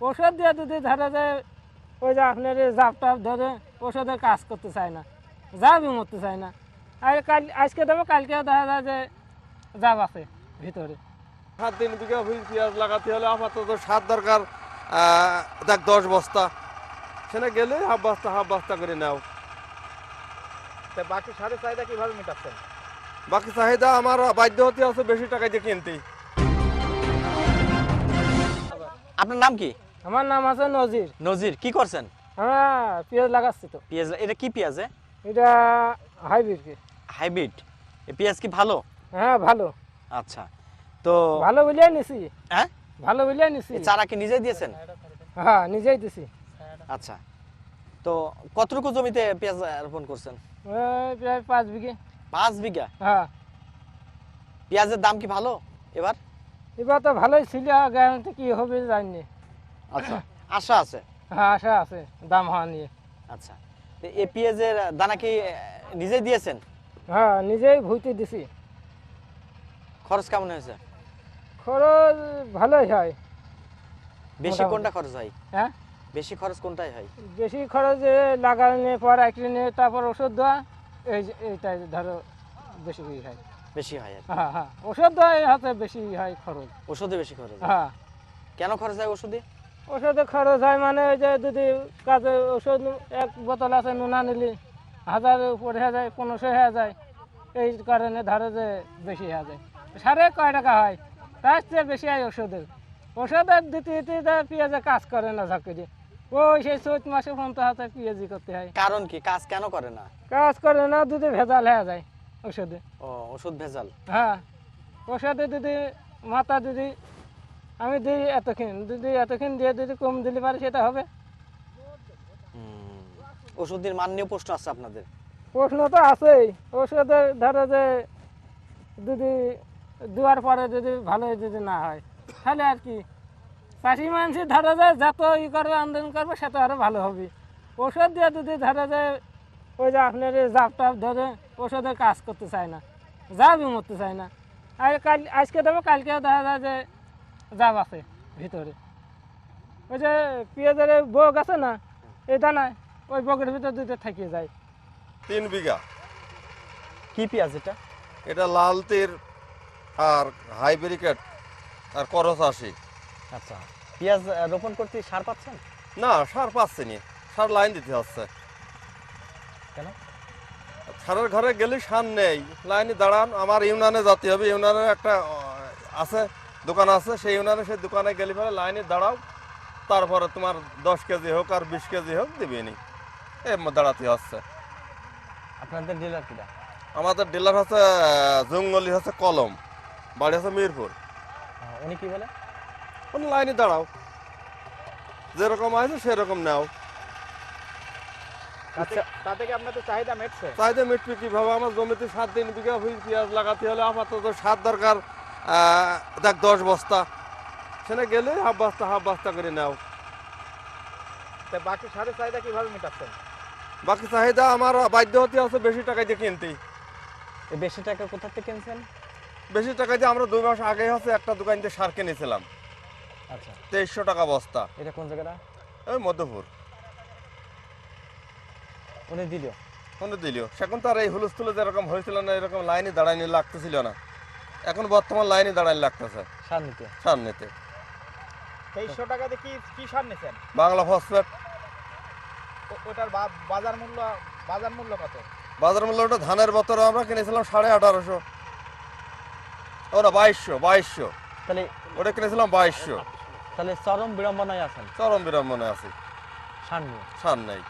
ওষুধ দিয়ে যদি ধরে যে ওই যে আপনার জাপ টাপ ধরে ওষুধের কাজ করতে চায় না, জাবই মরতে চায় না। আর আজকে দেবো কালকে দেখা যায় যে জাব আছে ভিতরে। 7 বিঘা পেঁয়াজ লাগাতে হলে আপাতত সার দরকার দেখ 10 বস্তা, সেখানে গেলে হাফ বস্তা করে নাও। বাকি সারের চাহিদা কিভাবে মেটাচ্ছেন? বাকি চাহিদা আমার বাধ্য হতে আছে বেশি টাকা দিয়ে কিনতে। আপনার নাম কি? আমার নাম আছে নজির। নজির, কি করছেন? আমরা পেঁয়াজ লাগাচ্ছি। তো পেঁয়াজ, এটা কি পেঁয়াজ? এটা হাইব্রিড। হাইব্রিড? এই পেঁয়াজ কি ভালো? হ্যাঁ ভালো। আচ্ছা, তো ভালো বলিয়ে নিছি। হ্যাঁ, ভালো বলিয়ে নিছি। এই চারা কি নিজেই দিয়েছেন? হ্যাঁ নিজেই দিছি। আচ্ছা, তো কতটুকু জমিতে পেঁয়াজ রোপণ করছেন? প্রায় 5 বিঘে। 5 বিঘা? হ্যাঁ। পেঁয়াজের দাম কি ভালো এবার? এবার তো ভালোই ছিল, গ্যারান্টি কি হবে জানি। আচ্ছা, আশা আছে? হ্যাঁ আশা আছে দাম হওয়া নিয়ে। আচ্ছা, তো এই পেঁয়াজের দানা কি নিজেই দিয়েছেন? হ্যাঁ নিজেই ভুইতে দিছি। খরচ কেমন হয়েছে? খরচ ভালোই হয়। বেশি কোনটা খরচ হয়? হ্যাঁ বেশি খরচ কোনটাই হয়? বেশি খরচ লাগানোর পর একদিনে তারপর ওষুধ দেওয়া, এইটাই ধরো বেশি হয়। বেশি হয় আর কি। হ্যাঁ হ্যাঁ ওষুধ দেওয়া হাতে বেশি হয় খরচ। ওষুধে বেশি খরচ হয়? হ্যাঁ। কেন খরচ হয় ওষুধে? ওষুধে খরচ হয় মানে ওই যে যদি কাজে ওষুধ 1 বোতল আছে নুনা নিলি 1000 উপরে হয়ে যায়, 1500 হয়ে যায়। এই কারণে ধরো যে বেশি হয়ে যায়। সারে কয় টাকা হয়, তার চেয়ে বেশি হয় ওষুধের। ওষুধের দিতে দিতে পেঁয়াজে কাজ করে না ঝাঁকুরি। ওই সেই চৈত মাসে 50 পেঁয়াজি করতে হয়। কারণ কি, কাজ কেন করে না? কাজ করে না, দুধে ভেজাল হয়ে যায় ওষুধে। ও, ওষুধ ভেজাল? হ্যাঁ ওষুধে যদি মাথা যদি আমি দিই এতক্ষণ দিয়ে যদি কম দিলে পারে সেটা হবে। ওষুধের মান নিয়ে প্রশ্ন আছে আপনাদের? প্রশ্ন তো আছেই। ওষুধের ধরো যে যদি দেওয়ার পরে যদি ভালো যদি না হয় তাহলে আর কি চাষি মানুষের ধরো যে যত করবে আমদানি করবে সেটা আরও ভালো হবে। ওষুধ দিয়ে যদি ধরো যে ওই যে আপনার জাপ টাপ ধরে ওষুধের কাজ করতে চায় না, জাবই মরতে চায় না। আর আজকে দেবো কালকেও দেখা যায় যে জাব আছে ভিতরে। ওই যে পেঁয়াজের বগ আছে না, এই দানায় ওই বগের ভিতরে দুটো থাকিয়ে যায়। 3 বিঘা। কি পেঁয়াজ এটা? এটা লাল তীর আর হাইব্রিড আর করস 80। আচ্ছা, পেঁয়াজ রোপণ করতে সার পাচ্ছেন? না, সার পাচ্ছি নি, সার লাইন দিতে হচ্ছে। কেন? সারের ঘরে গেলে সার নেই, লাইনে দাঁড়ান। আমার ইউনিয়নে যেতে হবে, ইউনিয়নের একটা আছে দোকান আছে, সেই ইউনিয়নে সেই দোকানে গেলে পরে লাইনে দাঁড়াও, তারপরে তোমার 10 কেজি হোক আর 20 কেজি হোক দিবেনি, দাঁড়াতে হচ্ছে। আপনাদের ডিলার কিটা? আমাদের ডিলার হচ্ছে জঙ্গলি, হচ্ছে কলম, বাড়ি হচ্ছে মিরপুর। উনি কি বলে? কোন লাইনে দাঁড়াও, যেরকম আছে সেরকম নাও। তাতে কি আপনাদের চাহিদা মেটছে? চাহিদা মিটবে কিভাবে? আমার জমিতে 7 বিঘা পেঁয়াজ লাগাতে হলে আপাতত সার দরকার দেখ 10 বস্তা, সেখানে গেলে হাফ বস্তা করে নাও। বাকি সারের চাহিদা কিভাবে মেটাচ্ছেন? বাকি চাহিদা আমার বাধ্য হতে আছে বেশি টাকা দিয়ে কিনতে। এই বেশি টাকা কোথা থেকে কিনছেন? বেশি টাকা দিয়ে আমরা 2 মাস আগে হচ্ছে একটা দোকান থেকে সার কিনেছিলাম। আচ্ছা, 2300 টাকা বস্তা। এটা কোন জায়গাটা? ওই মধ্যপুর। উনি দিল? উনি দিল। সেখন তো আর এই হুলস্থুলে যেরকম হয়েছিল না, এরকম লাইনে দাঁড়াইনি লাগতেছিল না। এখন বর্তমান লাইনে দাঁড়াইনি লাগতেছে সার নিতে। সার নিতে। 2300 টাকাতে কি সার নিছেন? বাংলা ফসফেট। ওটার বাজার মূল্য কত? বাজার মূল্য ওটা ধানের বতরে আমরা কিনেছিলাম 1850। ওটা 2200। তাহলে ওটা কিনেছিলাম 2200। তাহলে চরম বিড়ম্বনায় আছেন। চরম বিড়ম্বনায় আছি, সার নিয়ে। সার নেই।